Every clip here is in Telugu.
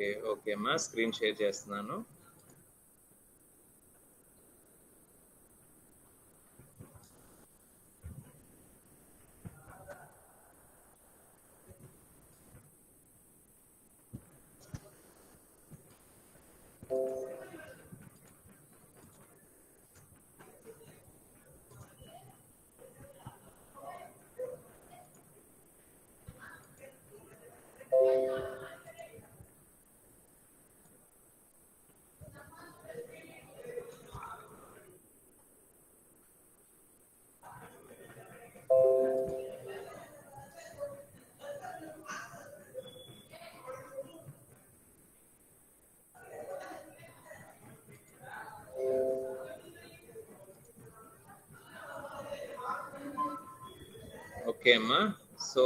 ఓకే ఓకే అమ్మా, స్క్రీన్ షేర్ చేస్తున్నాను. ఓకే అమ్మా, సో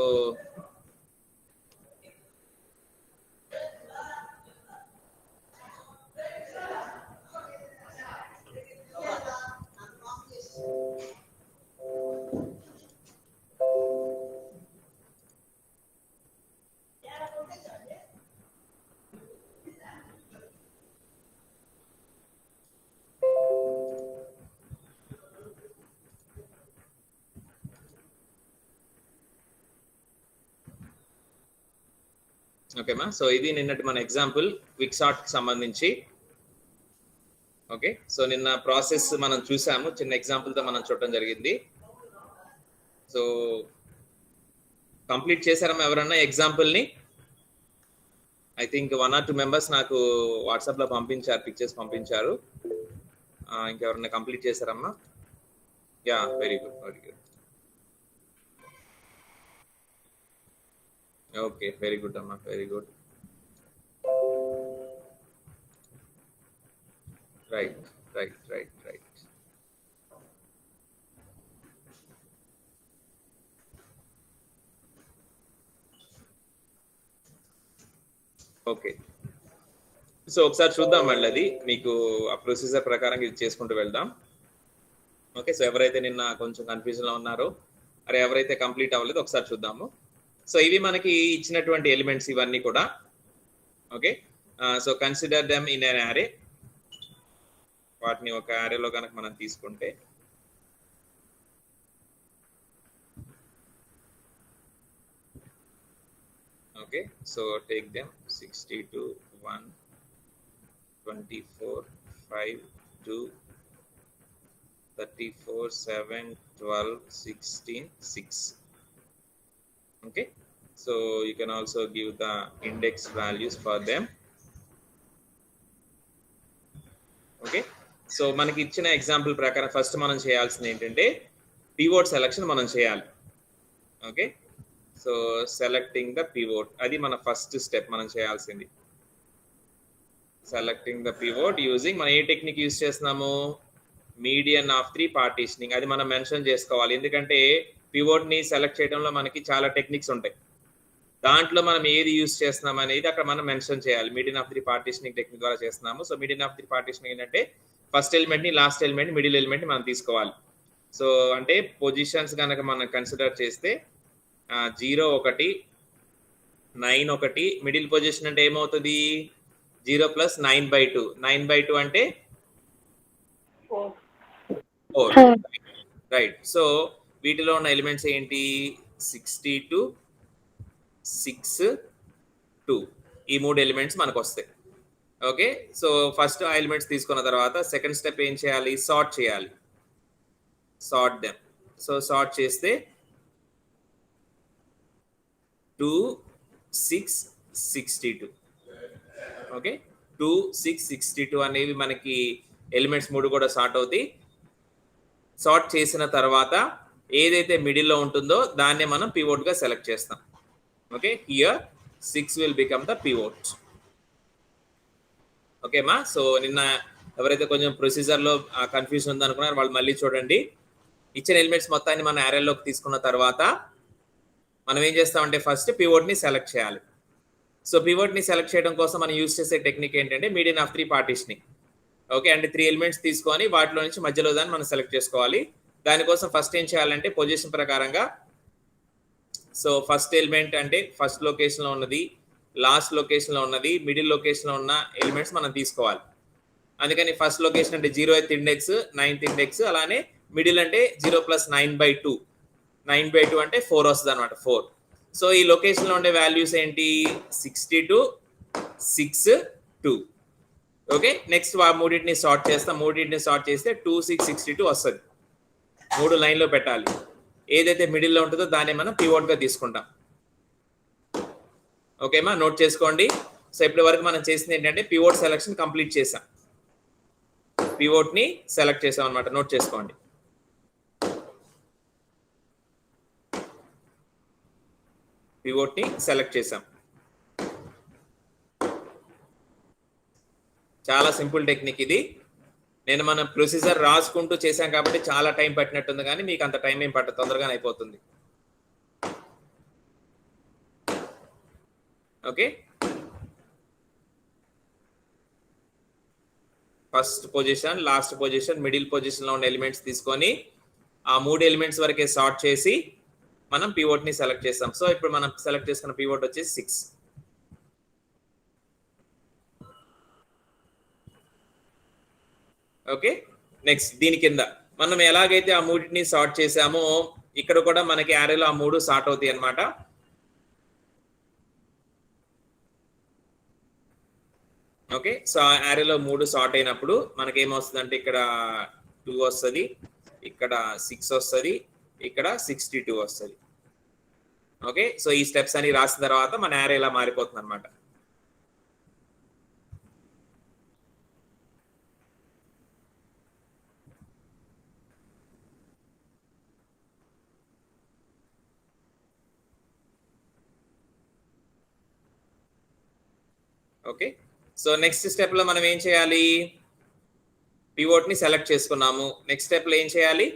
ఓకేమా, సో ఇది నిన్నటి మన ఎగ్జాంపుల్ క్విక్ సార్ట్ కి సంబంధించి. ఓకే, సో నిన్న ప్రాసెస్ మనం చూసాము, చిన్న ఎగ్జాంపుల్ తో మనం చూడటం జరిగింది. సో కంప్లీట్ చేశారమ్మా ఎవరన్నా ఎగ్జాంపుల్ ని? ఐ థింక్ 1 or 2 మెంబర్స్ నాకు వాట్సాప్ లో పంపించారు, పిక్చర్స్ పంపించారు. ఇంకెవరన్నా కంప్లీట్ చేశారమ్మా? Yeah, very good very good. Okay, very good అమ్మా, very good. Right right right right. Okay, so ఒకసారి చూద్దాం మళ్ళీ, అది మీకు ఆ ప్రొసీజర్ ప్రకారం ఇది చేసుకుంటూ వెళ్దాం. ఓకే, సో ఎవరైతే నిన్న కొంచెం కన్ఫ్యూజన్ లో ఉన్నారో, అరే ఎవరైతే కంప్లీట్ అవ్వలేదు ఒకసారి చూద్దాము. సో ఇవి మనకి ఇచ్చినటువంటి ఎలిమెంట్స్ ఇవన్నీ కూడా. Okay, so consider them in an array. వాటిని ఒక యారేలో కనుక మనం తీసుకుంటే, okay, so take them 62 1 24 5 2 34 7 12 16 6. okay, so you can also give the index values for them. okay, so మనకి ఇచ్చిన ఎగ్జాంపుల్ ప్రకారం ఫస్ట్ మనం చేయాల్సింది ఏంటంటే పివోట్ సెలక్షన్ మనం చేయాలి. Okay, so selecting the pivot, అది మన ఫస్ట్ స్టెప్ మనం చేయాల్సింది. సెలెక్టింగ్ ద పివోట్ యూజింగ్, మనం ఏ టెక్నిక్ యూజ్ చేస్తున్నాము? Median of 3 partitioning. అది మనం మెన్షన్ చేసుకోవాలి, ఎందుకంటే పివోట్ ని సెలెక్ట్ చేయడంలో మనకి చాలా టెక్నిక్స్ ఉంటాయి. దాంట్లో మనం ఏది యూజ్ చేస్తున్నాం అనేది అక్కడ మనం మెన్షన్ చేయాలి. మీడియన్ ఆఫ్ 3 పార్టీషనింగ్ టెక్నిక్ ద్వారా చేస్తున్నాము. సో మీడియన్ ఆఫ్ 3 పార్టీషనింగ్ ఏంటంటే ఫస్ట్ ఎలిమెంట్ ని, లాస్ట్ ఎలిమెంట్, మిడిల్ ఎలిమెంట్ ని మనం తీసుకోవాలి. సో అంటే పొజిషన్స్ కనుక మనం కన్సిడర్ చేస్తే 0 1 9 1, మిడిల్ పొజిషన్ అంటే ఏమవుతుంది? 0 + 9/2. 9/2 అంటే 4. రైట్, సో వీటిలో ఉన్న ఎలిమెంట్స్ ఏంటి? 62 6 2, ఈ 3 ఎలిమెంట్స్ మనకు వస్తాయి. ఓకే, సో ఫస్ట్ ఆ ఎలిమెంట్స్ తీసుకున్న తర్వాత సెకండ్ స్టెప్ ఏం చేయాలి? సార్ట్ చేయాలి. Sort them. సో సార్ట్ చేస్తే 2 6 62. ఓకే, 2 6 62 అనేవి మనకి ఎలిమెంట్స్ 3 కూడా సార్ట్ అవుతాయి. సార్ట్ చేసిన తర్వాత ఏదైతే మిడిల్లో ఉంటుందో దాన్నే మనం పివోట్ గా సెలెక్ట్ చేస్తాం. Okay, here 6 will become the pivot. Okay మా, సో నిన్న ఎవరైతే కొంచెం ప్రొసీజర్ లో కన్ఫ్యూజన్ ఉందనుకున్నారో వాళ్ళు మళ్ళీ చూడండి. ఇచ్చిన ఎలిమెంట్స్ మొత్తాన్ని మనం యారేలోకి తీసుకున్న తర్వాత మనం ఏం చేస్తామంటే ఫస్ట్ పివోట్ ని సెలెక్ట్ చేయాలి. సో పివోట్ ని సెలెక్ట్ చేయడం కోసం మనం యూజ్ చేసే టెక్నిక్ ఏంటంటే మీడియన్ ఆఫ్ 3 పార్టీషనింగ్. ఓకే, అంటే 3 ఎలిమెంట్స్ తీసుకొని వాటిలో నుంచి మధ్యలో దాన్ని మనం సెలెక్ట్ చేసుకోవాలి. దానికోసం ఫస్ట్ ఏం చేయాలంటే పొజిషన్ ప్రకారంగా, సో ఫస్ట్ ఎలిమెంట్ అంటే ఫస్ట్ లొకేషన్ లో ఉన్నది, లాస్ట్ లొకేషన్ లో ఉన్నది, మిడిల్ లొకేషన్ లో ఉన్న ఎలిమెంట్స్ మనం తీసుకోవాలి. అందుకని ఫస్ట్ లొకేషన్ అంటే 0th ఇండెక్స్, 9th ఇండెక్స్, అలానే మిడిల్ అంటే 0 + 9/2. 9/2 అంటే 4 వస్తుంది అనమాట, 4. సో ఈ లొకేషన్ లో ఉండే వాల్యూస్ ఏంటి? 62, 6, 2. ఓకే, నెక్స్ట్ మూడింటిని సార్ట్ చేస్తాం. మూడింటిని సార్ట్ చేస్తే 2, 6, 62 వస్తుంది. 3 లైన్లో పెట్టాలి. ఏదైతే మిడిల్లో ఉంటుందో దాన్ని మనం పివోట్ గా తీసుకుంటాం. ఓకేమా, నోట్ చేసుకోండి. సో ఇప్పటి వరకు మనం చేసింది ఏంటంటే పివోట్ సెలెక్షన్ కంప్లీట్ చేసాం. పివోట్ ని సెలెక్ట్ చేసాం అనమాట, నోట్ చేసుకోండి. పివోట్ ని సెలెక్ట్ చేసాం. చాలా సింపుల్ టెక్నిక్ ఇది. నేను మన ప్రొసీజర్ రాసుకుంటూ చేశాం కాబట్టి చాలా టైం పట్టినట్టుంది, కానీ మీకు అంత టైం ఏం పట్టదు, తొందరగానే అయిపోతుంది. Okay, first position, last position, middle position లో ఉన్న ఎలిమెంట్స్ తీసుకొని ఆ 3 ఎలిమెంట్స్ వరకే సార్ట్ చేసి మనం పివోట్ ని సెలెక్ట్ చేస్తాం. సో ఇప్పుడు మనం సెలెక్ట్ చేసుకున్న పివోట్ వచ్చేసి 6. ఓకే, నెక్స్ట్ దీని కింద మనం ఎలాగైతే ఆ మూడింటిని సార్ట్ చేసామో ఇక్కడ కూడా మనకి యారేలో ఆ 3 సార్ట్ అవుతాయి అన్నమాట. ఓకే, సో ఆ యారేలో 3 సార్ట్ అయినప్పుడు మనకి ఏమొస్తుంది అంటే ఇక్కడ 2 వస్తుంది, ఇక్కడ 6 వస్తుంది, ఇక్కడ 62 వస్తుంది. ఓకే, సో ఈ స్టెప్స్ అని రాసిన తర్వాత మన యారే ఇలా మారిపోతుంది అనమాట. ఓకే, సో నెక్స్ట్ స్టెప్ లో మనం ఏం చేయాలి? పివోట్ ని సెలెక్ట్ చేసుకున్నాము. నెక్స్ట్ స్టెప్ లో ఏం చేయాలి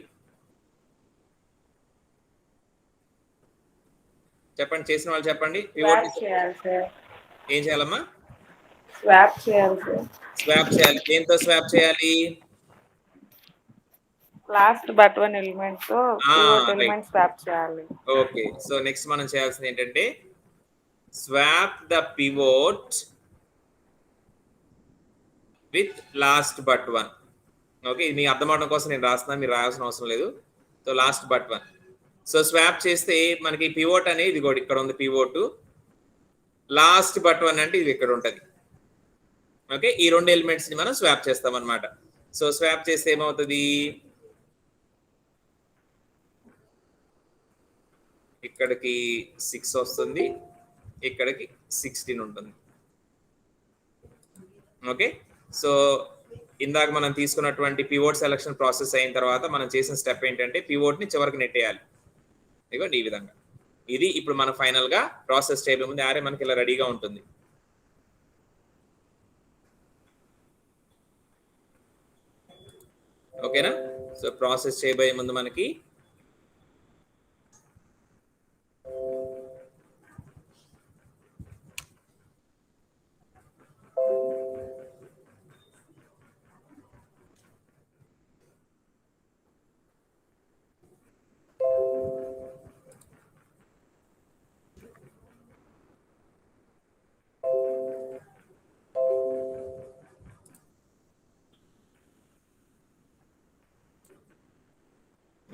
చెప్పండి, చేసిన వాళ్ళు చెప్పండి. పివోట్ ఏం చేయాలమ్మా? స్వాప్ చేయాలి సార్. స్వాప్ చేయాలి. దేంతో స్వాప్ చేయాలి? లాస్ట్ బట్ వన్ ఎలిమెంట్ తో పివోట్ ఎలిమెంట్ స్వాప్ చేయాలి. ఓకే, సో నెక్స్ట్ మనం చేయాల్సింది ఏంటంటే swap the pivot with last but one. Okay, ఇది మీ అర్థం అవడం కోసం నేను రాస్తున్నా, మీరు రాయాల్సిన అవసరం లేదు. So last but one. So swap చేస్తే మనకి పివోట్ అనేది ఇది కూడా ఇక్కడ ఉంది పివోట్. లాస్ట్ బట్ వన్ అంటే ఇది ఇక్కడ ఉంటుంది. ఓకే, ఈ 2 ఎలిమెంట్స్ ని మనం స్వాప్ చేస్తాం అనమాట. సో స్వాప్ చేస్తే ఏమవుతుంది? ఇక్కడికి 6 వస్తుంది, ఇక్కడికి 16 ఉంటుంది. ఓకే, సో ఇందాక మనం తీసుకున్నటువంటి పివోట్ సెలక్షన్ ప్రాసెస్ అయిన తర్వాత మనం చేసిన స్టెప్ ఏంటంటే పివోట్ ని చివరికి నెట్టేయాలి. ఇదిగోండి ఈ విధంగా. ఇది ఇప్పుడు మన ఫైనల్ గా ప్రాసెస్ చేయడం ముందు యారే మనకి ఇలా రెడీగా ఉంటుంది. ఓకేనా? సో ప్రాసెస్ చేయబోయే ముందు మనకి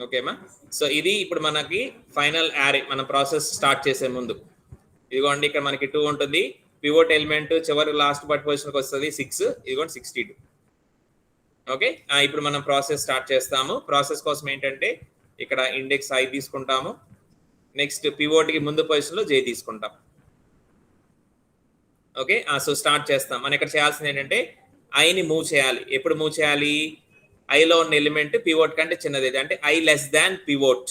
ఓకేమా? సో ఇది ఇప్పుడు మనకి ఫైనల్ యారే మన ప్రాసెస్ స్టార్ట్ చేసే ముందు. ఇదిగోండి ఇక్కడ మనకి 2 ఉంటుంది. పివోట్ ఎలిమెంట్ చివరి లాస్ట్ బట్ పొజిషన్కి వస్తుంది 6. ఇదిగోండి 62. ఓకే, ఇప్పుడు మనం ప్రాసెస్ స్టార్ట్ చేస్తాము. ప్రాసెస్ కోసం ఏంటంటే ఇక్కడ ఇండెక్స్ I తీసుకుంటాము. నెక్స్ట్ పివోట్ కి ముందు పొజిషన్ లో J తీసుకుంటాం. ఓకే, సో స్టార్ట్ చేస్తాం. మనం ఇక్కడ చేయాల్సింది ఏంటంటే I ని మూవ్ చేయాలి. ఎప్పుడు మూవ్ చేయాలి? I లో ఉన్న ఎలిమెంట్ పివోట్ కంటే చిన్నది, అంటే I లెస్ దాన్ పివోట్.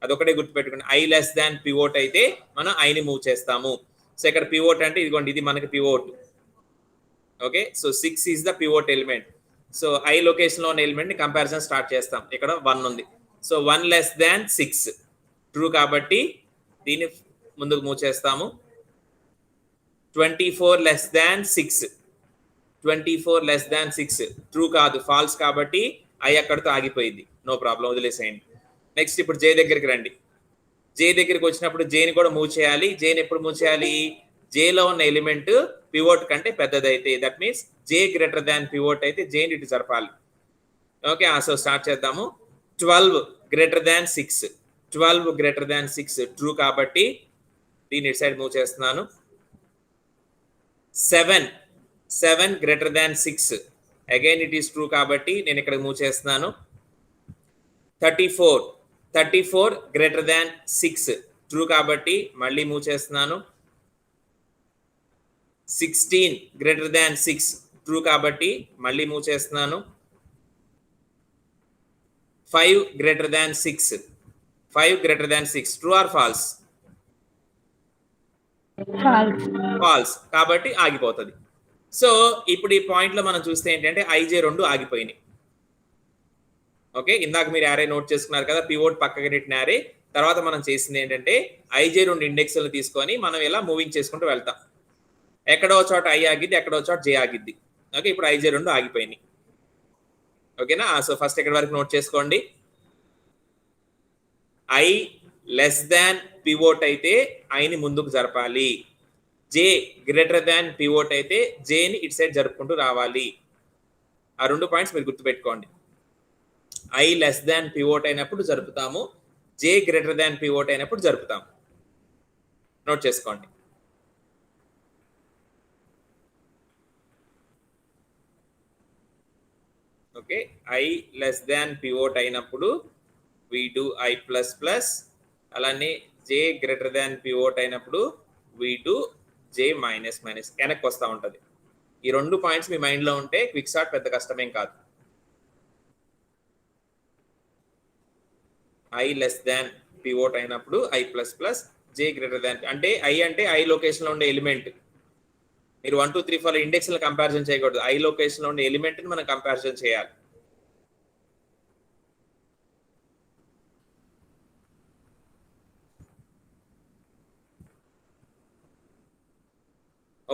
అదొకటే గుర్తుపెట్టుకోండి. I లెస్ దాన్ పివోట్ అయితే మనం I ని మూవ్ చేస్తాము. సో ఇక్కడ పివోట్ అంటే ఇదిగోండి, ఇది మనకి pivot. Okay, so 6 is the pivot element. So I location లో ఉన్న ఎలిమెంట్ ని కంపారిజన్ స్టార్ట్ చేస్తాం. ఇక్కడ 1 ఉంది. సో 1 లెస్ దాన్ 6 ట్రూ కాబట్టి దీన్ని ముందుకు మూవ్ చేస్తాము. 24 less than 6. 24 less than 6 true కాదు, ఫాల్స్ కాబట్టి I అక్కడితో ఆగిపోయింది. నో ప్రాబ్లం, వదిలేసేయండి. నెక్స్ట్ ఇప్పుడు J దగ్గరికి రండి. J దగ్గరికి వచ్చినప్పుడు J ని కూడా మూవ్ చేయాలి. J ని ఎప్పుడు మూవ్ చేయాలి? జేలో ఉన్న ఎలిమెంట్ పివోట్ కంటే పెద్దదైతే, that means J greater than pivot అయితే జేని ఇటు జరపాలి. ఓకే, సో స్టార్ట్ చేద్దాము. 12 greater than 6, 12 greater than 6 true కాబట్టి దీని ఇటు సైడ్ మూవ్ చేస్తున్నాను. 7 greater than 6 again it is true కాబట్టి నేను ఇక్కడ మూవ్ చేస్తున్నాను. 34 గ్రేటర్ దాన్ 6 ట్రూ కాబట్టి మళ్ళీ మూవ్ చేస్తున్నాను. 16 గ్రేటర్ దాన్ 6 ట్రూ కాబట్టి మళ్ళీ మూవ్ చేస్తున్నాను. 5 greater than 6, 5 greater than 6 true or false? False కాబట్టి ఆగిపోతుంది. సో ఇప్పుడు ఈ పాయింట్ లో మనం చూస్తే ఏంటంటే ఐజే 2 ఆగిపోయినాయి. ఓకే, ఇందాక మీరు యారే నోట్ చేసుకున్నారు కదా, పివోట్ పక్కకి నెట్టిన యారే. తర్వాత మనం చేసింది ఏంటంటే ఐజే 2 ఇండెక్స్లు తీసుకొని మనం ఇలా మూవింగ్ చేసుకుంటూ వెళ్తాం. ఎక్కడో చోట ఐ ఆగిద్ది, ఎక్కడో చోట జే ఆగిద్ది. ఓకే, ఇప్పుడు ఐజే 2 ఆగిపోయినాయి. ఓకేనా? సో ఫస్ట్ ఎక్కడి వరకు నోట్ చేసుకోండి. ఐ లెస్ దాన్ పివోట్ అయితే ఐని ముందుకు జరపాలి. జే గ్రేటర్ దాన్ పివోట్ అయితే జేని ఇటు సైడ్ జరుపుకుంటూ రావాలి. ఆ 2 పాయింట్స్ మీరు గుర్తుపెట్టుకోండి. ఐ లెస్ దాన్ పివోట్ అయినప్పుడు జరుపుతాము, జే గ్రేటర్ దాన్ పివోట్ అయినప్పుడు జరుపుతాము. నోట్ చేసుకోండి. Okay, I less than pivot అయినప్పుడు we do i plus plus, అలానే జే గ్రేటర్ దాన్ పివోట్ అయినప్పుడు we do j minus minus. వెనక్కి వస్తూ ఉంటుంది. ఈ 2 పాయింట్స్ మీ మైండ్లో ఉంటే క్విక్ సార్ట్ పెద్ద కష్టమేం కాదు. ఐ లెస్ దాన్ పివోట్ అయినప్పుడు I plus plus, J greater దాన్ అంటే ఐ లొకేషన్లో ఉండే ఎలిమెంట్. మీరు 1 2 3 4 ఇండెక్స్లు కంపారిజన్ చేయకూడదు. ఐ లొకేషన్లో ఉండే ఎలిమెంట్ని మనం కంపారిజన్ చేయాలి.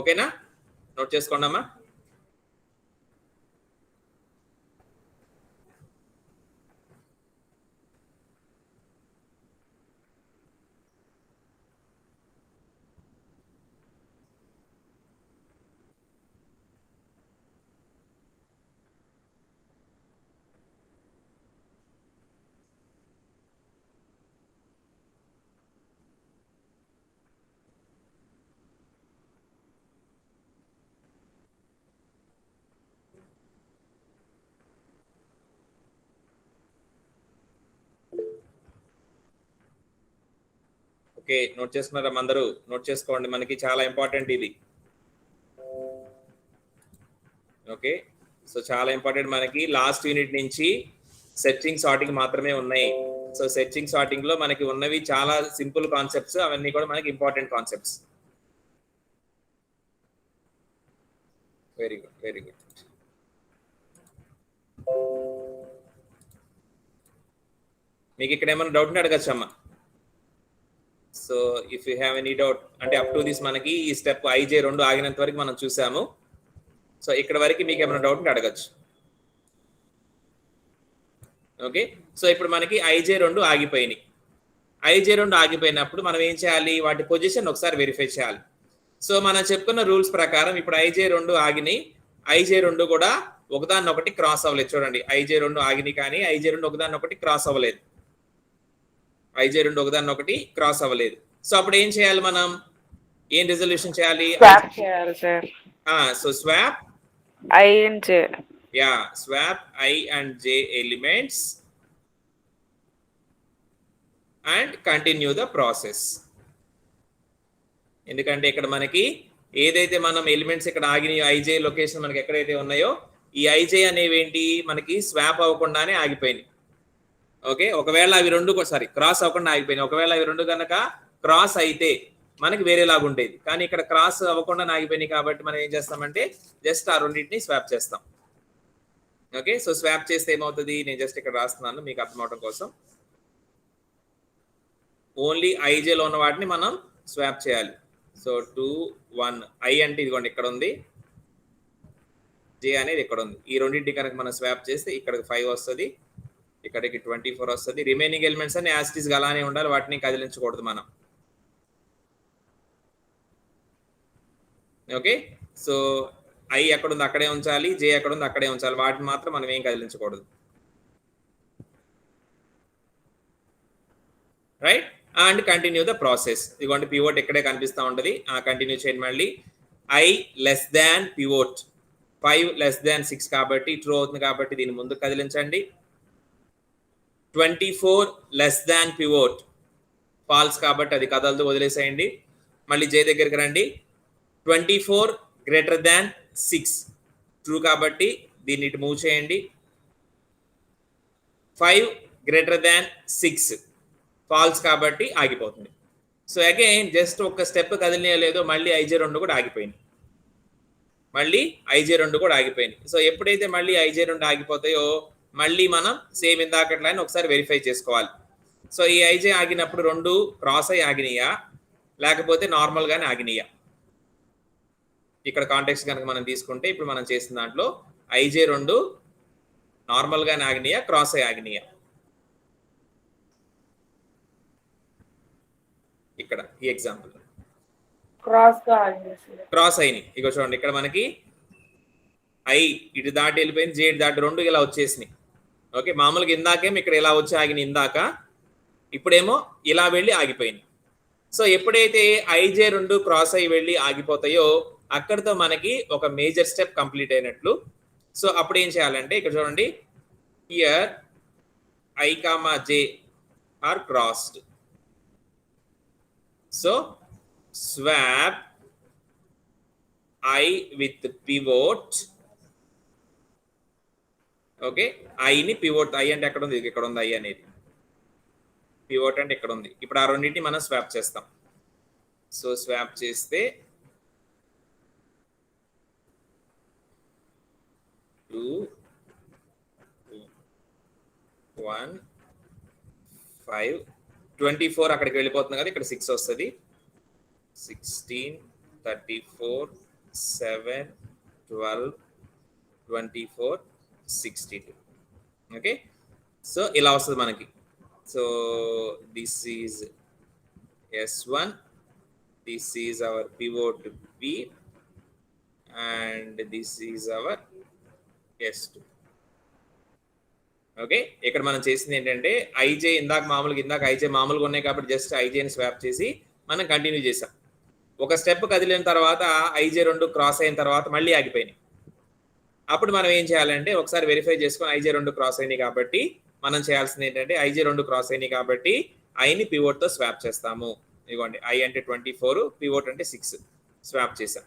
ఓకేనా? నోట్ చేసుకోండి అమ్మా. ఓకే, నోట్ చేసుకున్నారా అందరూ? నోట్ చేసుకోండి, మనకి చాలా ఇంపార్టెంట్ ఇది. ఓకే, సో చాలా ఇంపార్టెంట్. మనకి లాస్ట్ యూనిట్ నుంచి సెర్చింగ్ సార్టింగ్ మాత్రమే ఉన్నాయి. సో సెర్చింగ్ సార్టింగ్ లో మనకి ఉన్నవి చాలా సింపుల్ కాన్సెప్ట్స్, అవన్నీ కూడా మనకి important concepts. Very good, very good. మీకు ఇక్కడ ఏమైనా డౌట్ ఉంటే అడగచ్చు అమ్మా. So if you have any doubt అంటే అప్ టు దిస్ మనకి ఈ స్టెప్ ఐజే 2 ఆగినంత వరకు మనం చూసాము. సో ఇక్కడ వరకు మీకు ఏమైనా డౌట్ ఉంటే అడగచ్చు. ఓకే, సో ఇప్పుడు మనకి ఐజే 2 ఆగిపోయినాయి. ఐజే 2 ఆగిపోయినప్పుడు మనం ఏం చేయాలి? వాటి పొజిషన్ ఒకసారి వెరిఫై చేయాలి. సో మనం చెప్పుకున్న రూల్స్ ప్రకారం ఇప్పుడు ఐజే 2 ఆగినాయి, ఐజే 2 కూడా ఒకదాన్నొకటి క్రాస్ అవ్వలేదు. చూడండి, ఐజే 2 ఆగినాయి కానీ ఐజే 2 ఒకదాన్నొకటి క్రాస్ అవ్వలేదు. ఐజే 2 ఒకదాన్నొకటి క్రాస్ అవ్వలేదు. సో అప్పుడు ఏం చేయాలి? మనం ఏం రిజల్యూషన్ చేయాలి? స్వాప్ చేయాలి sir. So swap I and J. Yeah, swap I and J elements and continue the process. ఎందుకంటే ఇక్కడ మనకి ఏదైతే మనం ఎలిమెంట్స్ ఇక్కడ ఆగినాయో ఐజే లొకేషన్ మనకి ఎక్కడైతే ఉన్నాయో ఈ ఐజే అనేవి ఏంటి మనకి స్వాప్ అవ్వకుండానే ఆగిపోయినాయి. ఓకే, ఒకవేళ అవి 2 క్రాస్ అవ్వకుండా ఆగిపోయినాయి. ఒకవేళ అవి 2 కనుక క్రాస్ అయితే మనకి వేరేలాగా ఉండేది, కానీ ఇక్కడ క్రాస్ అవ్వకుండా ఆగిపోయినాయి కాబట్టి మనం ఏం చేస్తామంటే జస్ట్ ఆ రెండింటిని స్వాప్ చేస్తాం. ఓకే, సో స్వాప్ చేస్తే ఏమవుతుంది? నేను జస్ట్ ఇక్కడ రాస్తున్నాను మీకు అర్థం అవడం కోసం. ఓన్లీ ఐజేలో ఉన్న వాటిని మనం స్వాప్ చేయాలి. సో 2 1 ఐ అంటే ఇదిగోండి ఇక్కడ ఉంది, జే అనేది ఇక్కడ ఉంది. ఈ రెండింటి కనుక మనం స్వాప్ చేస్తే ఇక్కడికి 5 వస్తుంది, ఇక్కడికి 24 వస్తుంది. రిమైనింగ్ ఎలిమెంట్స్ అన్ని యాజ్ ఇట్ ఈస్ అలానే ఉండాలి, వాటిని కదిలించకూడదు మనం. ఓకే, సో ఐ ఎక్కడుంది అక్కడే ఉంచాలి, జే ఎక్కడుంది అక్కడే ఉంచాలి, వాటిని మాత్రం మనం ఏం కదిలించకూడదు. Right, and continue the process. ఇదిగోండి పివోట్ ఇక్కడే కనిపిస్తూ ఉంటుంది, కంటిన్యూ చేయండి. మళ్ళీ I less than pivot 5 less than 6 కాబట్టి ట్రూ అవుతుంది కాబట్టి దీన్ని ముందుకు కదిలించండి. 24 లెస్ దాన్ పివోట్ ఫాల్స్ కాబట్టి అది కదలదు, వదిలేసేయండి. మళ్ళీ జే దగ్గరికి రండి. 24 గ్రేటర్ దాన్ 6 ట్రూ కాబట్టి దీన్ని ఇటు మూవ్ చేయండి. 5 గ్రేటర్ దాన్ 6 ఫాల్స్ కాబట్టి ఆగిపోతుంది. సో అగైన్ జస్ట్ ఒక స్టెప్ కదిలియలేదు, మళ్ళీ ఐజే 2 కూడా ఆగిపోయింది. మళ్ళీ ఐజే 2 కూడా ఆగిపోయింది. సో ఎప్పుడైతే మళ్ళీ ఐజే 2 ఆగిపోతాయో మళ్ళీ మనం సేమ్ ఇందాకట్లానే ఒకసారి వెరిఫై చేసుకోవాలి. సో ఈ ఐజే ఆగినప్పుడు 2 క్రాస్ అయి ఆగినాయా లేకపోతే నార్మల్ గానే ఆగినాయా? ఇక్కడ కాంటెక్స్ట్ కనుక మనం తీసుకుంటే ఇప్పుడు మనం చేసిన దాంట్లో ఐజే 2 నార్మల్ గానే ఆగినాయా, క్రాస్ అయి ఆగినాయా? ఇక్కడ ఈ ఎగ్జాంపుల్ క్రాస్ అయినాయి. ఇక చూడండి ఇక్కడ మనకి ఐ ఇటు దాటి వెళ్ళిపోయింది, జే ఇటు దాటి 2 ఇలా వచ్చేసినాయి. ఓకే, మామూలుగా ఇందాకేమో ఇక్కడ ఇలా వచ్చి ఆగినాయి ఇందాక, ఇప్పుడేమో ఇలా వెళ్ళి ఆగిపోయింది. సో ఎప్పుడైతే ఐజే 2 క్రాస్ అయ్యి వెళ్ళి ఆగిపోతాయో అక్కడితో మనకి ఒక మేజర్ స్టెప్ కంప్లీట్ అయినట్లు. సో అప్పుడు ఏం చేయాలంటే ఇక్కడ చూడండి, here I comma J are crossed. So swap I with pivot. Okay, ఐని పివోట్, ఐ అంటే ఎక్కడ ఉంది, ఇక్కడ ఉంది ఐ అనేది, పివోట్ అంటే ఇక్కడ ఉంది. ఇప్పుడు ఆ రెండింటిని మనం స్వాప్ చేస్తాం. సో స్వాప్ చేస్తే 2 1 5 24 అక్కడికి వెళ్ళిపోతుంది కదా, ఇక్కడ 6 వస్తుంది. 16 34 7 12 24 62. ఓకే, సో ఇలా వస్తుంది మనకి. So this is S1, this is our pivot P, and this is our S2. Okay, ఇక్కడ మనం చేసింది ఏంటంటే ఐజే ఇందాక ఐజే మామూలుగా ఉన్నాయి కాబట్టి జస్ట్ ఐజేని స్వాప్ చేసి మనం కంటిన్యూ చేసాం. ఒక స్టెప్ కదిలిన తర్వాత ఐజే 2 క్రాస్ అయిన తర్వాత మళ్ళీ ఆగిపోయినాయి. అప్పుడు మనం ఏం చేయాలంటే ఒకసారి వెరిఫై చేసుకొని ఐజే 2 క్రాస్ అయినాయి కాబట్టి మనం చేయాల్సింది ఏంటంటే ఐజే 2 క్రాస్ అయినాయి కాబట్టి ఐని పివోట్ తో స్వాప్ చేస్తాము. ఇదిగోండి ఐ అంటే 24, పివోట్ అంటే 6 స్వాప్ చేసాం.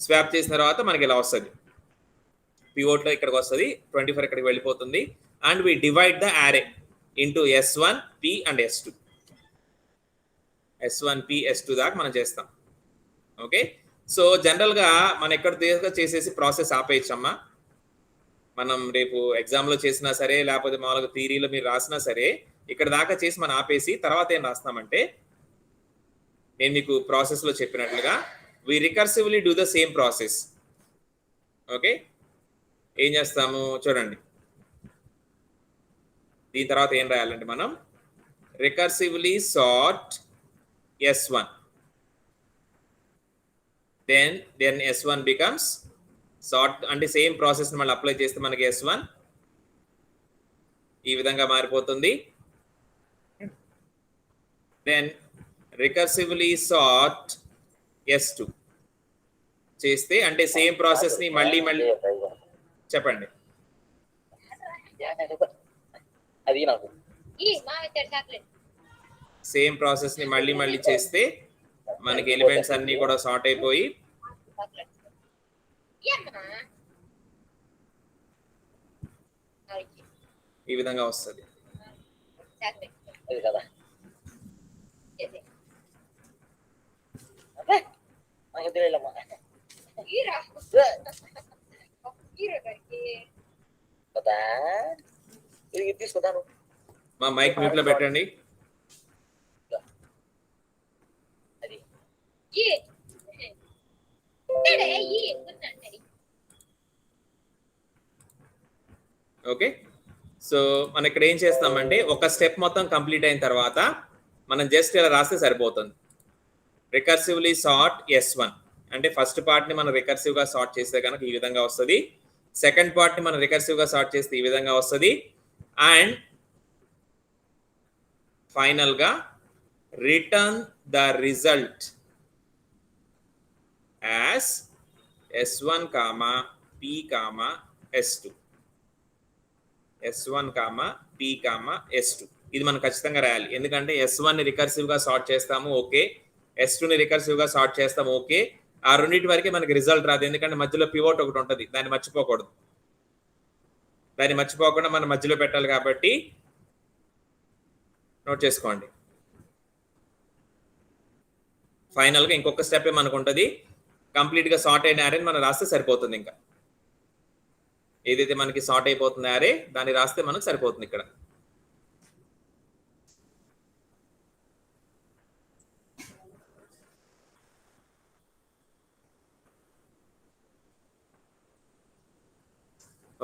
స్వాప్ చేసిన తర్వాత మనకి ఇలా వస్తుంది, పివోట్ లో ఇక్కడికి వస్తుంది, 24 ఇక్కడికి వెళ్ళిపోతుంది. And we divide the array into S1, P and S2. S1, P, S2 దాకా మనం చేస్తాం. ఓకే, సో జనరల్ గా మనం ఎక్కడ చేసేసి ప్రాసెస్ ఆపేయచ్చమ్మా. మనం రేపు ఎగ్జామ్ లో చేసినా సరే లేకపోతే మామూలుగా థియరీలో మీరు రాసినా సరే ఇక్కడ దాకా చేసి మనం ఆపేసి తర్వాత ఏం రాస్తామంటే నేను మీకు ప్రాసెస్ లో చెప్పినట్లుగా we recursively do the same process. Okay, ఏం చేస్తాము చూడండి, దీని తర్వాత ఏం రాయాలంటే మనం recursively sort S1, then S1 becomes sort, అంటే సేమ్ ప్రాసెస్ మళ్ళీ అప్లై చేస్తే మనకి S1 ఈ విధంగా మారిపోతుంది. దెన్ రికర్సివ్లీ సార్ట్ S2 చేస్తే అంటే సేమ్ ప్రాసెస్ ని మళ్ళీ చెప్పండి. సేమ్ ప్రాసెస్ ని మళ్ళీ చేస్తే మనకి ఎలిమెంట్స్ అన్ని కూడా సార్ట్ అయిపోయి ఈ విధంగా వస్తుంది. మా మైక్ మ్యూట్ లో పెట్టండి. ఓకే, సో మనం ఇక్కడ ఏం చేస్తామంటే ఒక స్టెప్ మొత్తం కంప్లీట్ అయిన తర్వాత మనం జస్ట్ ఇలా రాస్తే సరిపోతుంది. రికర్సివ్లీ సార్ట్ S1 అంటే ఫస్ట్ పార్ట్ ని మనం రికర్సివ్ గా సార్ట్ చేస్తే కనుక ఈ విధంగా వస్తుంది, సెకండ్ పార్ట్ ని మనం రికర్సివ్ గా సార్ట్ చేస్తే ఈ విధంగా వస్తుంది, అండ్ ఫైనల్ గా return the result as S1, P, S2. S1, P, S2. ఇది మనం ఖచ్చితంగా రాయాలి. ఎందుకంటే S1 ని రికర్సివ్ గా సార్ట్ చేస్తాము, ఓకే. S2 ని రికర్సివ్ గా సార్ట్ చేస్తాము, ఓకే. ఆ రెండింటి వరకే మనకి రిజల్ట్ రాదు, ఎందుకంటే మధ్యలో పివోట్ ఒకటి ఉంటుంది, దాన్ని మర్చిపోకూడదు. దాన్ని మర్చిపోకుండా మనం మధ్యలో పెట్టాలి కాబట్టి నోట్ చేసుకోండి. ఫైనల్ గా ఇంకొక స్టెప్ మనకు ఉంటుంది, కంప్లీట్ గా సార్ట్ అయిన యారే మనం రాస్తే సరిపోతుంది. ఇంకా ఏదైతే మనకి సార్ట్ అయిపోతుంది యారే దాన్ని రాస్తే మనకు సరిపోతుంది ఇక్కడ.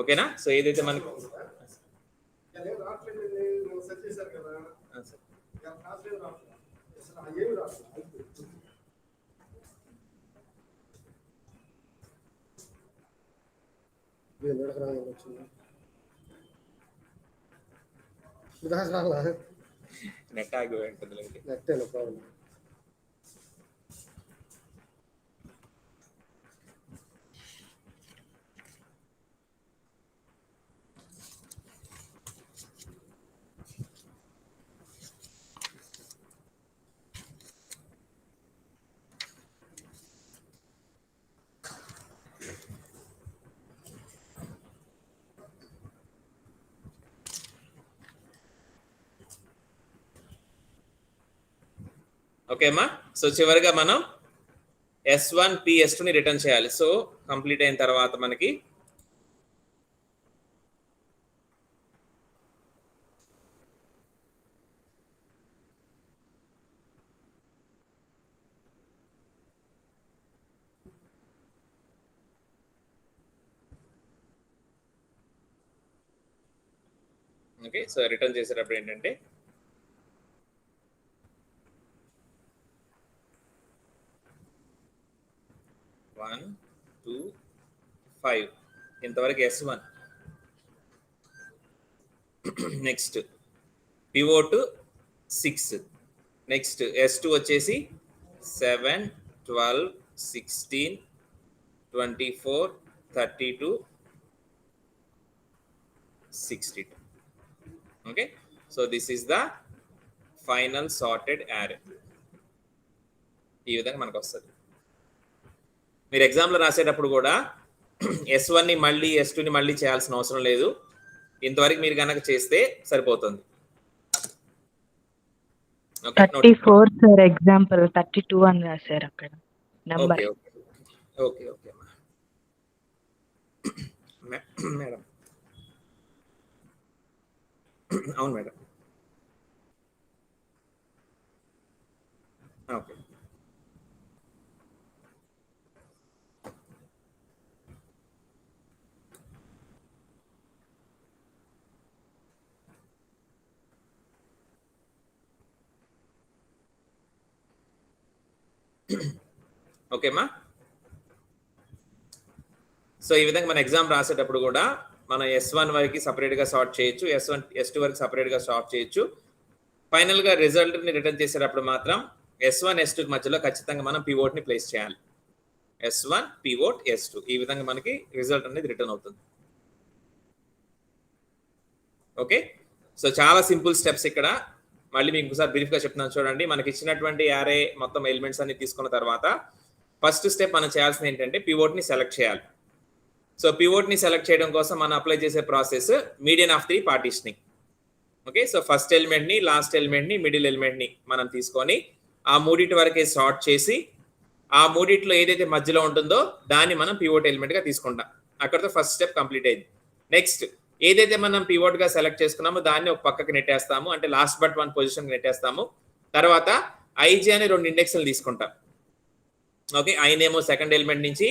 ఓకేనా? సో ఏదైతే మనకి నెట్ ఆగి ఉంటుంది. ఓకే అమ్మా. సో చివరిగా మనం S1, P, S2 ని రిటర్న్ చేయాలి. సో కంప్లీట్ అయిన తర్వాత మనకి ఓకే. సో రిటర్న్ చేసేటప్పుడు ఏంటంటే వన్ 2 5 ఇంతవరకు S1. Next pivot 6, next S2 వచ్చేసి 7, 12, 16, 24, 32, 62. Okay. So this is the final sorted array. ఈ విధంగా మనకు వస్తుంది. మీరు ఎగ్జామ్లో రాసేటప్పుడు కూడా S1 ని మళ్ళీ S2 ని మళ్ళీ చేయాల్సిన అవసరం లేదు, ఇంతవరకు మీరు కనుక చేస్తే సరిపోతుంది. 34 సార్, ఎగ్జాంపుల్ 32 అని రాశారు అక్కడ నంబర్. Okay okay madam. అవును మేడం. ఓకే. ఓకేమ్మా. సో ఈ విధంగా మన ఎగ్జామ్ రాసేటప్పుడు కూడా మనం S1 వరకు సపరేట్గా సార్ట్ చేయొచ్చు, S1, S2 వరకు సపరేట్గా సార్ట్ చేయొచ్చు. ఫైనల్గా రిజల్ట్ని రిటర్న్ చేసేటప్పుడు మాత్రం S1, S2 మధ్యలో ఖచ్చితంగా మనం పివోట్ని ప్లేస్ చేయాలి. S1, పివోట్, S2 ఈ విధంగా మనకి రిజల్ట్ అనేది రిటర్న్ అవుతుంది. ఓకే. సో చాలా సింపుల్ స్టెప్స్ ఇక్కడ. మళ్ళీ మీకు ఒకసారి బ్రీఫ్గా చెప్తున్నాను చూడండి. మనకి ఇచ్చినటువంటి యారే మొత్తం ఎలిమెంట్స్ అన్ని తీసుకున్న తర్వాత ఫస్ట్ స్టెప్ మనం చేయాల్సింది ఏంటంటే పివోట్ని సెలెక్ట్ చేయాలి. సో పివోట్ని సెలెక్ట్ చేయడం కోసం మనం అప్లై చేసే process median of 3 partitioning. Okay. So first ఎలిమెంట్ని, లాస్ట్ ఎలిమెంట్ని, మిడిల్ ఎలిమెంట్ని మనం తీసుకొని ఆ మూడింటి వరకే సార్ట్ చేసి ఆ మూడిట్లో ఏదైతే మధ్యలో ఉంటుందో దాన్ని మనం పివోట్ ఎలిమెంట్గా తీసుకుంటాం. అక్కడితో ఫస్ట్ స్టెప్ కంప్లీట్ అయింది. నెక్స్ట్ ఏదైతే మనం పివోట్ గా సెలెక్ట్ చేసుకున్నామో దాన్ని ఒక పక్కకి నెట్టేస్తాము, అంటే లాస్ట్ బట్ 1 పొజిషన్ నెట్టేస్తాము. తర్వాత ఐజే అనే 2 ఇండెక్స్లు తీసుకుంటాం. ఓకే. ఐనేమో సెకండ్ ఎలిమెంట్ నుంచి,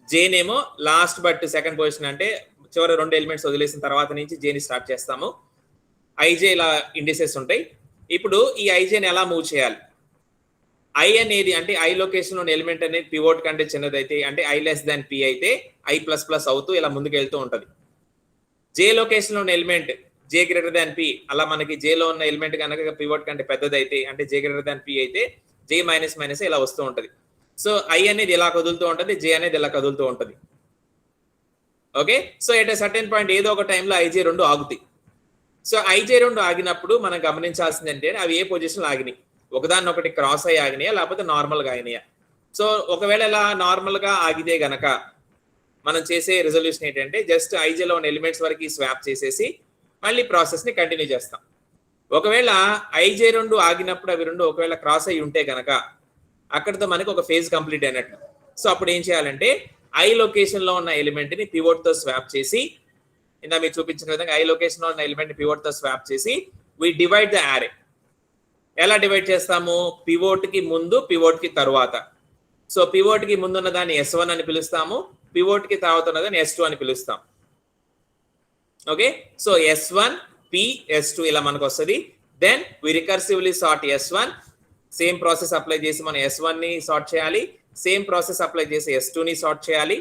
జేనేమో లాస్ట్ బట్ సెకండ్ పొజిషన్, అంటే చివరి 2 ఎలిమెంట్స్ వదిలేసిన తర్వాత నుంచి జేని స్టార్ట్ చేస్తాము. ఐజే ఇలా ఇండిసెస్ ఉంటాయి. ఇప్పుడు ఈ ఐజేని ఎలా మూవ్ చేయాలి? ఐ అనేది అంటే ఐ లొకేషన్ లోని ఎలిమెంట్ అనేది పివోట్ కంటే చిన్నదైతే అంటే ఐ లెస్ దాన్ పి అయితే ఐ ప్లస్ ప్లస్ అవుతూ ఇలా ముందుకు వెళ్తూ ఉంటది. జే లొకేషన్ లోని ఎలిమెంట్ జే గ్రేటర్ దాన్ పి, అలా మనకి జేలో ఉన్న ఎలిమెంట్ కనుక పివోట్ కంటే పెద్దదైతే అంటే జే గ్రేటర్ దాన్ పి అయితే జే మైనస్ మైనస్ ఇలా వస్తూ ఉంటది. సో ఐ అనేది ఇలా కదులుతూ ఉంటది, జే అనేది ఇలా కదులుతూ ఉంటది. Okay, so at a certain point ఏదో ఒక టైంలో ఐజే రెండు ఆగుతాయి. సో ఐజే రెండు ఆగినప్పుడు మనం గమనించాల్సింది అంటే అవి ఏ పొజిషన్ ఆగినాయి, ఒకదాన్ని ఒకటి క్రాస్ అయ్యి ఆగినాయా లేకపోతే నార్మల్ గా ఆగినాయా. సో ఒకవేళ ఇలా నార్మల్ గా ఆగితే గనక మనం చేసే రిజల్యూషన్ ఏంటంటే జస్ట్ ఐజేలో ఉన్న ఎలిమెంట్స్ వరకు స్వాప్ చేసేసి మళ్ళీ ప్రాసెస్ ని కంటిన్యూ చేస్తాం. ఒకవేళ ఐజే రెండు ఆగినప్పుడు అవి రెండు ఒకవేళ క్రాస్ అయ్యి ఉంటే గనక అక్కడితో మనకి ఒక ఫేజ్ కంప్లీట్ అయినట్టు. సో అప్పుడు ఏం చేయాలంటే ఐ లొకేషన్ లో ఉన్న ఎలిమెంట్ ని పివోట్ తో స్వాప్ చేసి, ఇందా మీరు చూపించిన విధంగా ఐ లొకేషన్ లో ఉన్న ఎలిమెంట్ ని పివోట్ తో స్వాప్ చేసి వి డివైడ్ ద యారే. ఎలా డివైడ్ చేస్తాము, పివోట్ కి ముందు పివోట్ కి తరువాత. సో పివోట్ కి ముందున్న దాన్ని S1 అని పిలుస్తాము, పివోట్ కి తర్వాత ఉన్నదాన్ని S2 అని పిలుస్తాం. Okay, so S1 P S2 ఇలా మనకు వస్తుంది. Then we recursively sort S1, same process apply చేసి మనం S1 ని సార్ట్ చేయాలి, సేమ్ ప్రాసెస్ అప్లై చేసి S2 ని సార్ట్ చేయాలి.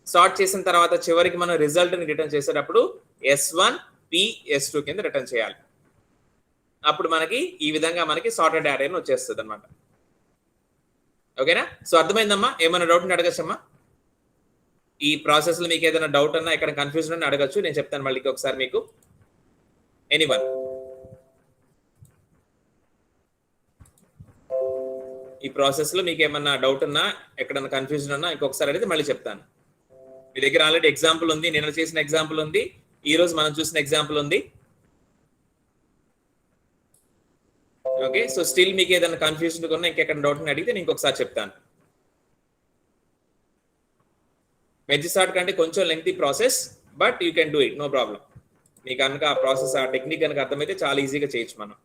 సార్ట్ చేసిన తర్వాత చివరికి మనం రిజల్ట్ ని రిటర్న్ చేసేటప్పుడు S1 P S2 కింద రిటర్న్ చేయాలి. అప్పుడు మనకి ఈ విధంగా మనకి సార్టెడ్ యారే వచ్చేస్తుంది అనమాట. ఓకేనా, సో అర్థమైందమ్మా? ఏమైనా డౌట్ అడగచ్చమ్మా? ఈ ప్రాసెస్ లో మీకు ఏదైనా డౌట్ అన్నా ఎక్కడ కన్ఫ్యూజన్ అన్నా అడగచ్చు, నేను చెప్తాను మళ్ళీ ఒకసారి మీకు. ఎనీవన్ ఈ ప్రాసెస్ లో మీకు ఏమన్నా డౌట్ ఉన్నా ఎక్కడన్నా కన్ఫ్యూజన్ ఉన్నా ఇంకొకసారి అడిగితే మళ్ళీ చెప్తాను. మీ దగ్గర ఆల్రెడీ ఎగ్జాంపుల్ ఉంది, నిన్న చేసిన ఎగ్జాంపుల్ ఉంది, ఈ రోజు మనం చూసిన ఎగ్జాంపుల్ ఉంది. ఓకే, సో స్టిల్ మీకు ఏదైనా కన్ఫ్యూజన్ ఉన్నా ఇంకెక్కడ డౌట్ అడిగితే నేను ఇంకొకసారి చెప్తాను. మెర్జ్ సార్ట్ కంటే కొంచెం lengthy process, but you can do it, no problem. మీకు కనుక ఆ ప్రాసెస్ ఆ టెక్నిక్ కనుక అర్థమైతే చాలా ఈజీగా చేయొచ్చు మనం.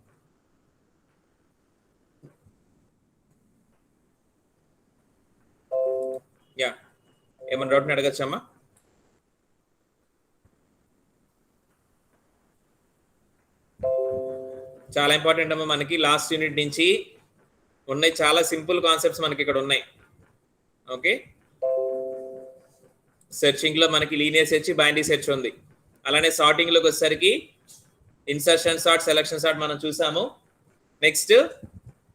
యా, ఏమన్నా డౌట్ అడగచ్చమ్మా? చాలా ఇంపార్టెంట్ అమ్మా, మనకి లాస్ట్ యూనిట్ నుంచి ఉన్నాయి చాలా సింపుల్ కాన్సెప్ట్స్ మనకి ఇక్కడ ఉన్నాయి. ఓకే, సెర్చింగ్ లో మనకి లీనియర్ సెర్చ్, బైనరీ సెర్చ్ ఉంది. అలానే సార్టింగ్ లోకి వచ్చేసరికి ఇన్సర్షన్ సార్ట్, సెలక్షన్ సార్ట్ మనం చూసాము. Next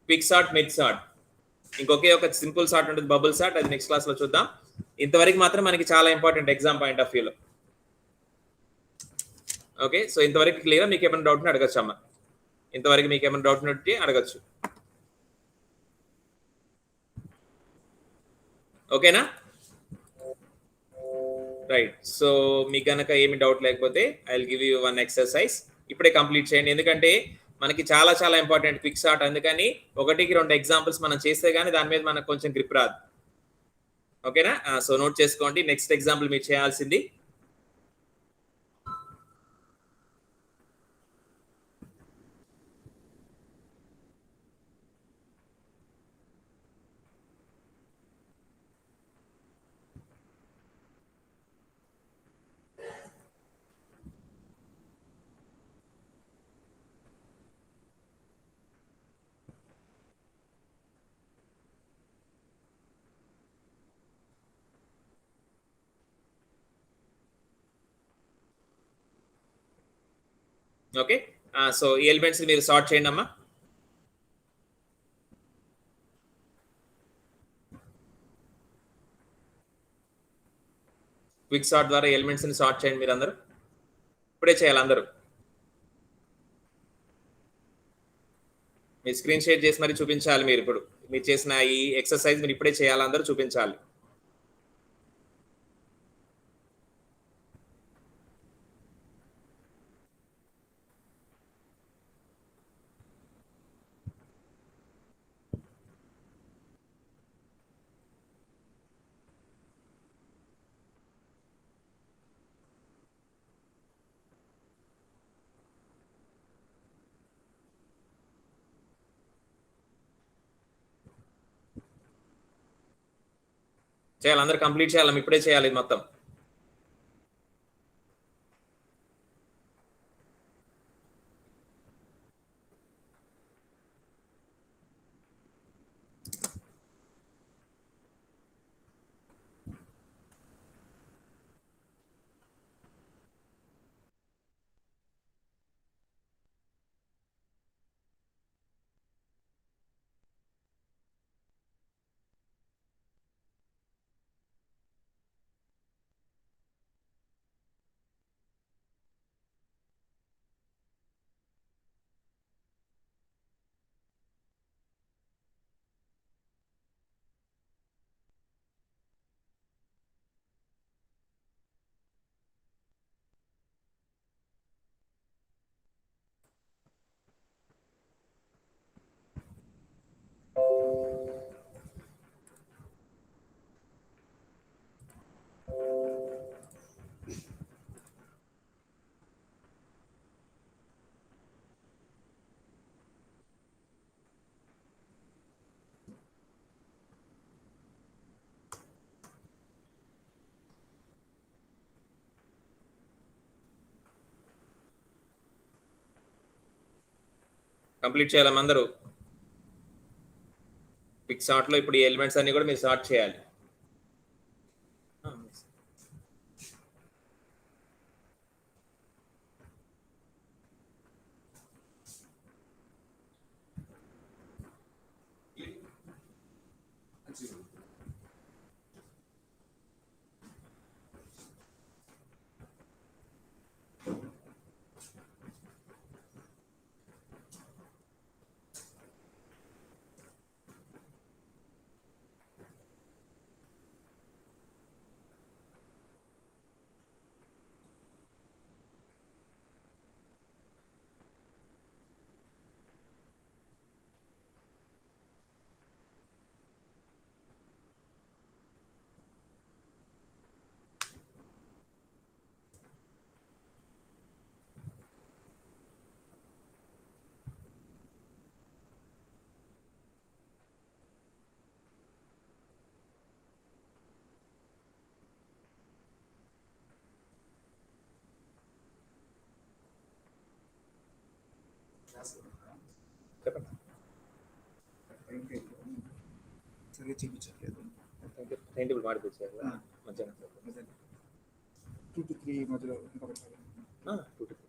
quick sort, mid sort, ఇంకొకే ఒక సింపుల్ సార్ట్ ఉంటుంది బబుల్ సార్ట్, అది నెక్స్ట్ క్లాస్ లో చూద్దాం. ఇంతవరకు మాత్రం మనకి చాలా ఇంపార్టెంట్ ఎగ్జామ్ పాయింట్ ఆఫ్ వ్యూలో. ఓకే, సో ఇంతవరకు క్లియర్. మీకు ఏమైనా డౌట్ అడగచ్చు అమ్మా, ఇంతవరకు మీకు ఏమైనా డౌట్ ఉంటే అడగచ్చు. ఓకేనా, రైట్. సో మీకు కనుక ఏమి డౌట్ లేకపోతే I will give you one exercise, ఇప్పుడే కంప్లీట్ చేయండి. ఎందుకంటే మనకి చాలా చాలా ఇంపార్టెంట్ క్విక్ సార్ట్, అందుకని ఒకటికి రెండు ఎగ్జాంపుల్స్ మనం చేస్తే గానీ దాని మీద మనకు కొంచెం గ్రిప్ రాదు. ఓకేనా, సో నోట్ చేసుకోండి. నెక్స్ట్ ఎగ్జాంపుల్ మీరు చేయాల్సింది ఓకే. సో ఈ ఎలిమెంట్స్ మీరు సార్ట్ చేయండి అమ్మా. క్విక్ సార్ట్ ద్వారా ఎలిమెంట్స్ ని సార్ట్ చేయండి మీరు అందరూ. ఇప్పుడే చేయాలి అందరూ. మీరు స్క్రీన్ షేర్ చేసి మరి చూపించాలి. మీరు ఇప్పుడు మీరు చేసిన ఈ ఎక్సర్సైజ్ మీరు ఇప్పుడే చేయాలి, అందరూ చూపించాలి. చేయాలి, అందరూ కంప్లీట్ చేయాలి, ఇప్పుడే చేయాలి మొత్తం. కంప్లీట్ చేయాలి అందరూ. పిక్ సార్ట్ లో ఇప్పుడు ఈ ఎలిమెంట్స్ అన్ని కూడా మీరు సార్ట్ చేయాలి. చెప్పండి. సరిగ్గా చూపించట్లేదు. టైం టేబుల్ మాడిపించారు మధ్యాహ్నం 2 to 3 మధ్యలో ఇంకొకటి 2 to 3.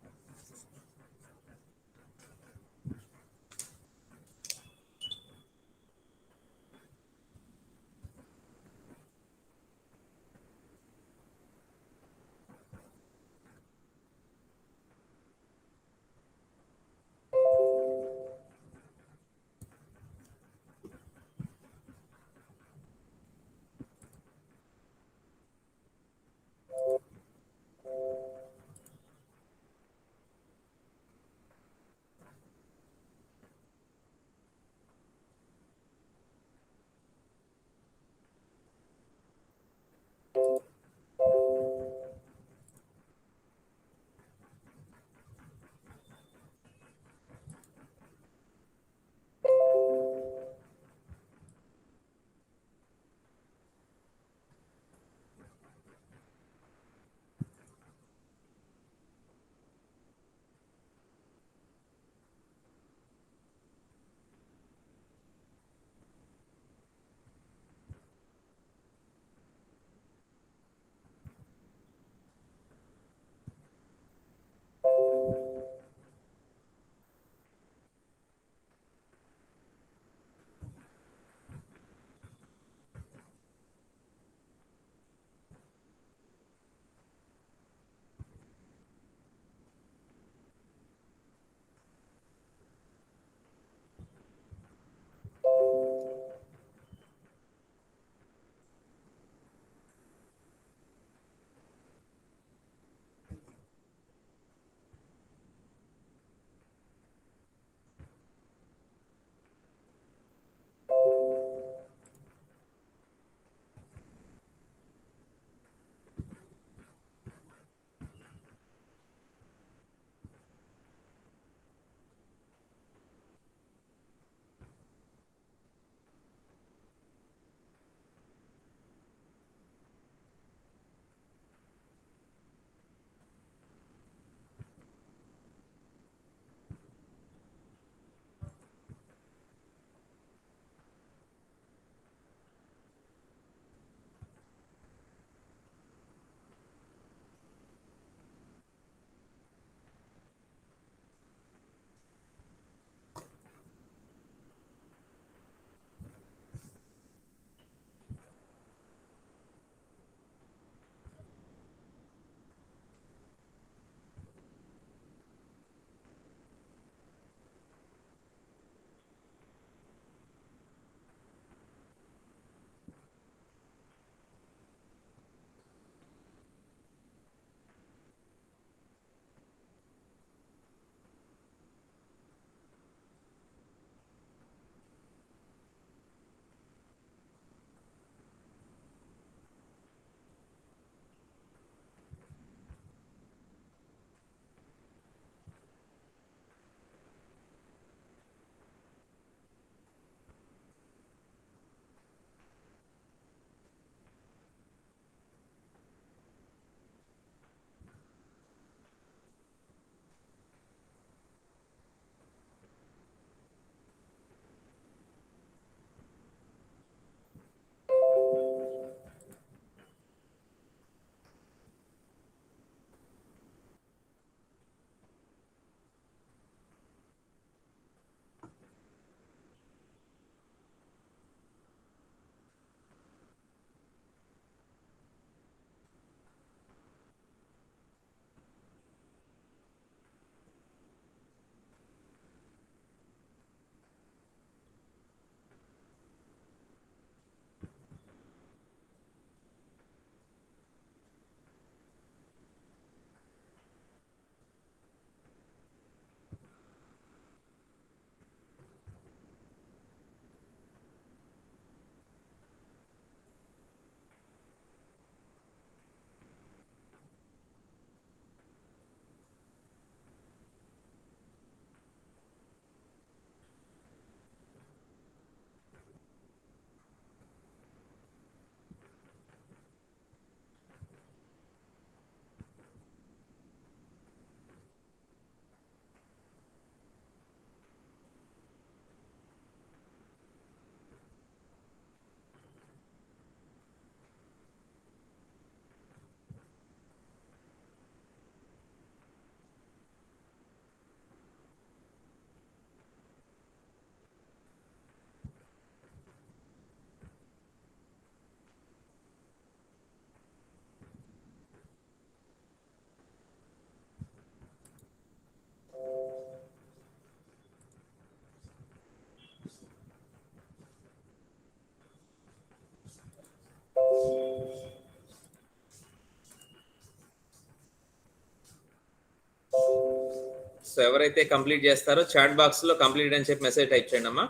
సో ఎవరైతే కంప్లీట్ చేస్తారో చాట్ బాక్స్ లో కంప్లీట్ అని చెప్పి మెసేజ్ టైప్ చేయండి అమ్మా,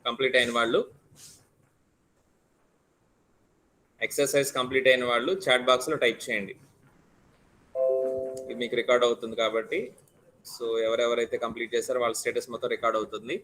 కంప్లీట్ అయిన వాళ్ళు. ఎక్సర్సైజ్ కంప్లీట్ అయిన వాళ్ళు చాట్ బాక్స్ లో టైప్ చేయండి, ఇది మీకు రికార్డ్ అవుతుంది కాబట్టి. సో ఎవరెవరైతే కంప్లీట్ చేస్తారో వాళ్ళ స్టేటస్ మొత్తం రికార్డ్ అవుతుంది.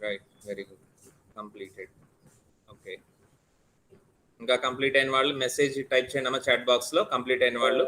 Right, very good, completed. Okay, ఇంకా కంప్లీట్ అయిన వాళ్ళు మెసేజ్ టైప్ చేయండి అమ్మా చాట్ బాక్స్ లో, కంప్లీట్ అయిన వాళ్ళు.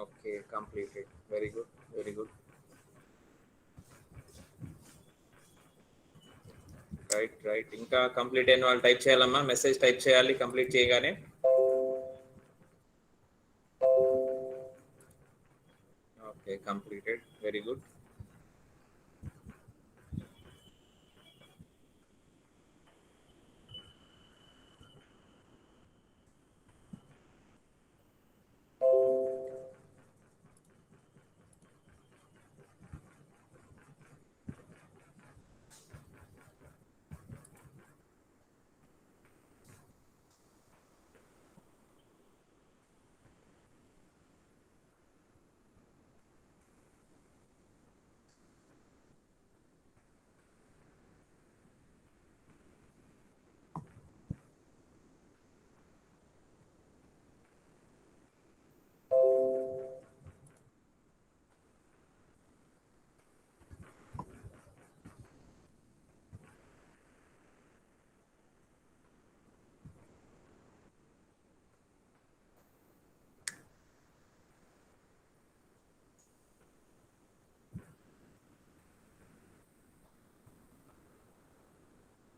Okay, completed, very good, very good. Right right, ఇంకా కంప్లీట్ అయిన వాళ్ళు టైప్ చేయాలమ్మా, మెసేజ్ టైప్ చేయాలి కంప్లీట్ చేయగానే. Okay, completed, very good.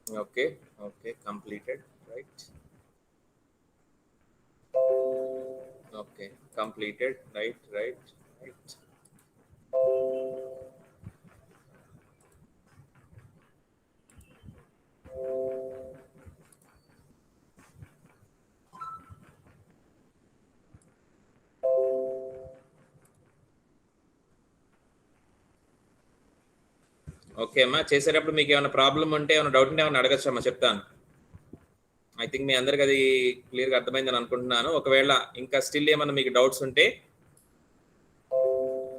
Okay, okay, completed, right? Okay, completed, right, right, right. Okay అమ్మా, చేసేటప్పుడు మీకు ఏమైనా ప్రాబ్లం ఉంటే, ఏమైనా డౌట్ ఉంటే ఏమైనా అడగచ్చు అమ్మా, చెప్తాను. ఐ థింక్ మీ అందరికి అది క్లియర్గా అర్థమైందని అనుకుంటున్నాను. ఒకవేళ ఇంకా స్టిల్ ఏమన్నా మీకు డౌట్స్ ఉంటే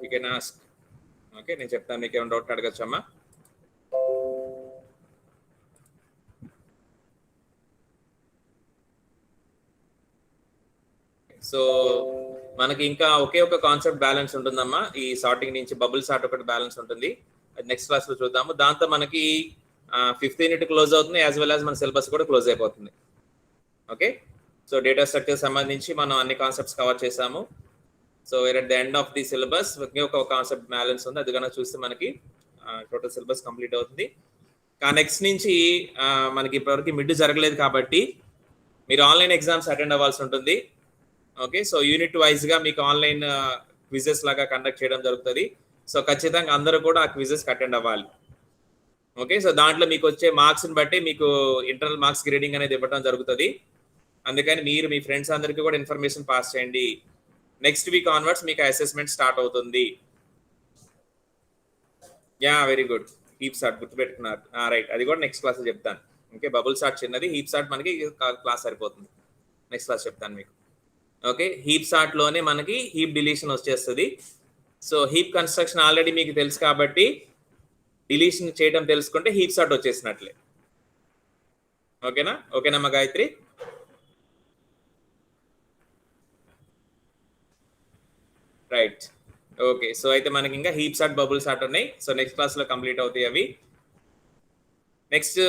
యూ కెన్ ఆస్క్. ఓకే, నేను చెప్తాను, మీకు ఏమైనా డౌట్ అడగచ్చు అమ్మా. సో మనకి ఇంకా ఒకే ఒక కాన్సెప్ట్ బ్యాలెన్స్ ఉంటుందమ్మా. ఈ సార్టింగ్ నుంచి బబుల్ సార్ట్ ఒకటి బ్యాలెన్స్ ఉంటుంది, అది నెక్స్ట్ క్లాస్ లో చూద్దాము. దాంతో మనకి 5th యూనిట్ క్లోజ్ అవుతుంది, యాజ్ వెల్ యాజ్ మన సిలబస్ కూడా క్లోజ్ అయిపోతుంది. ఓకే, సో డేటా స్ట్రక్చర్ సంబంధించి మనం అన్ని కాన్సెప్ట్స్ కవర్ చేసాము. So at the end of the syllabus ఒకే ఒక కాన్సెప్ట్ బ్యాలెన్స్ ఉంది, అది కనుక చూస్తే మనకి టోటల్ సిలబస్ కంప్లీట్ అవుతుంది. నెక్స్ట్ నుంచి మనకి ఇప్పటివరకు మిడ్ జరగలేదు కాబట్టి మీరు ఆన్లైన్ ఎగ్జామ్స్ అటెండ్ అవ్వాల్సి ఉంటుంది. ఓకే, సో యూనిట్ వైజ్ గా మీకు ఆన్లైన్ క్విజెస్ లాగా కండక్ట్ చేయడం జరుగుతుంది. సో ఖచ్చితంగా అందరూ కూడా ఆ క్విజెస్ అటెండ్ అవ్వాలి. ఓకే, సో దాంట్లో మీకు వచ్చే మార్క్స్ని బట్టి మీకు ఇంటర్నల్ మార్క్స్ గ్రేడింగ్ అనేది ఇవ్వడం జరుగుతుంది. అందుకని మీరు మీ ఫ్రెండ్స్ అందరికీ కూడా ఇన్ఫర్మేషన్ పాస్ చేయండి. నెక్స్ట్ వీక్ ఆన్వర్డ్స్ మీకు అసెస్మెంట్ స్టార్ట్ అవుతుంది. Yeah, very good. Heap sort గుర్తుపెట్టుకున్నారు, రైట్, అది కూడా నెక్స్ట్ క్లాస్ చెప్తాను. ఓకే, బబుల్ సార్ట్ చిన్నది, హీప్ సార్ట్ మనకి క్లాస్ సరిపోతుంది, నెక్స్ట్ క్లాస్ చెప్తాను మీకు. ఓకే, హీప్ సార్ట్ లోనే మనకి హీప్ డిలీషన్ వచ్చేస్తుంది. సో హీప్ కన్స్ట్రక్షన్ ఆల్రెడీ మీకు తెలుసు కాబట్టి డిలీషన్ చేయడం తెలుసుకుంటే హీప్ సార్ట్ వచ్చేసినట్లే. ఓకేనా? ఓకేనమ్మా గాయత్రి? Right, okay. సో అయితే మనకి ఇంకా హీప్ సార్ట్ బబుల్ సార్ట్ ఉన్నాయి. సో నెక్స్ట్ క్లాస్ లో కంప్లీట్ అవుతాయి అవి. నెక్స్ట్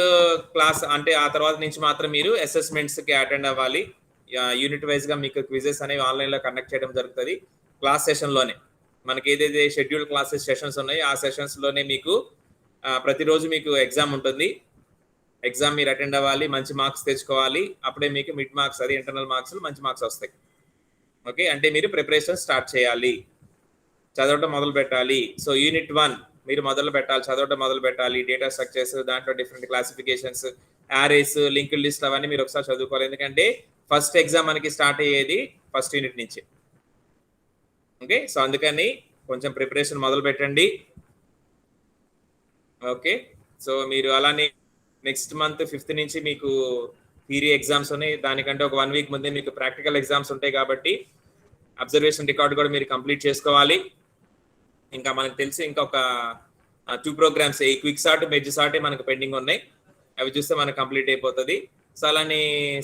క్లాస్ అంటే ఆ తర్వాత నుంచి మాత్రం మీరు అసెస్మెంట్స్ కి అటెండ్ అవ్వాలి. యూనిట్ వైజ్ గా మీకు క్విజెస్ అనేవి ఆన్లైన్ లో కండక్ట్ చేయడం జరుగుతుంది. క్లాస్ సెషన్ లోనే మనకి ఏదైతే షెడ్యూల్డ్ క్లాసెస్ సెషన్స్ ఉన్నాయో ఆ సెషన్స్ లోనే మీకు ప్రతిరోజు మీకు ఎగ్జామ్ ఉంటుంది. ఎగ్జామ్ మీరు అటెండ్ అవ్వాలి, మంచి మార్క్స్ తెచ్చుకోవాలి. అప్పుడే మీకు మిడ్ మార్క్స్, అది ఇంటర్నల్ మార్క్స్, మంచి మార్క్స్ వస్తాయి. ఓకే, అంటే మీరు ప్రిపరేషన్ స్టార్ట్ చేయాలి, చదవటం మొదలు పెట్టాలి. సో యూనిట్ 1 మీరు మొదలు పెట్టాలి, చదవటం మొదలు పెట్టాలి. డేటా స్ట్రక్చర్స్, దాంట్లో different classifications, arrays, linked list అవన్నీ మీరు ఒకసారి చదువుకోవాలి. ఎందుకంటే ఫస్ట్ ఎగ్జామ్ మనకి స్టార్ట్ అయ్యేది ఫస్ట్ యూనిట్ నుంచి. ఓకే, సో అందుకని కొంచెం ప్రిపరేషన్ మొదలు పెట్టండి. ఓకే, సో మీరు అలానే నెక్స్ట్ మంత్ 5th నుంచి మీకు థియరీ ఎగ్జామ్స్ ఉన్నాయి. దానికంటే ఒక 1 వీక్ ముందే మీకు ప్రాక్టికల్ ఎగ్జామ్స్ ఉంటాయి కాబట్టి అబ్జర్వేషన్ రికార్డ్ కూడా మీరు కంప్లీట్ చేసుకోవాలి. ఇంకా మనకు తెలిసి ఇంకొక 2 ప్రోగ్రామ్స్, ఈ క్విక్ సార్ట్, మెర్జ్ సార్ట్ మనకు పెండింగ్ ఉన్నాయి. అవి చూస్తే మనకు కంప్లీట్ అయిపోతుంది. సో అలానే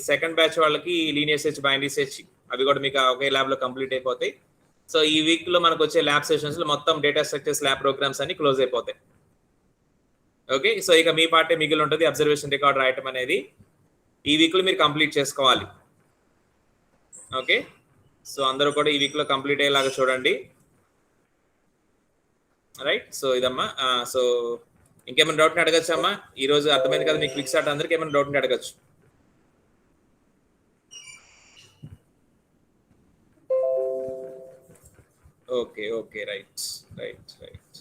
సెకండ్ బ్యాచ్ వాళ్ళకి లీనియర్ సెర్చ్, బైనరీ సెర్చ్, అవి కూడా మీకు ఒకే ల్యాబ్ లో కంప్లీట్ అయిపోతాయి. సో ఈ వీక్ లో మనకు వచ్చే ల్యాబ్ సెషన్స్ లో మొత్తం డేటా స్ట్రక్చర్స్ ల్యాబ్ ప్రోగ్రామ్స్ అన్ని క్లోజ్ అయిపోతాయి. ఓకే, సో ఇక మీ పార్టే మిగిలి ఉంటుంది అబ్జర్వేషన్ రికార్డ్ రాయటం అనేది. ఈ వీక్ లో మీరు కంప్లీట్ చేసుకోవాలి. ఓకే, సో అందరూ కూడా ఈ వీక్ లో కంప్లీట్ అయ్యేలాగా చూడండి. రైట్, సో ఇదమ్మా. సో ఇంకేమైనా డౌట్ అడగచ్చు అమ్మా? ఈ రోజు అర్థమైంది కదా మీకు క్విక్ సార్ట్, అందరికి ఏమైనా డౌట్ అడగచ్చు. Okay, okay, right right right.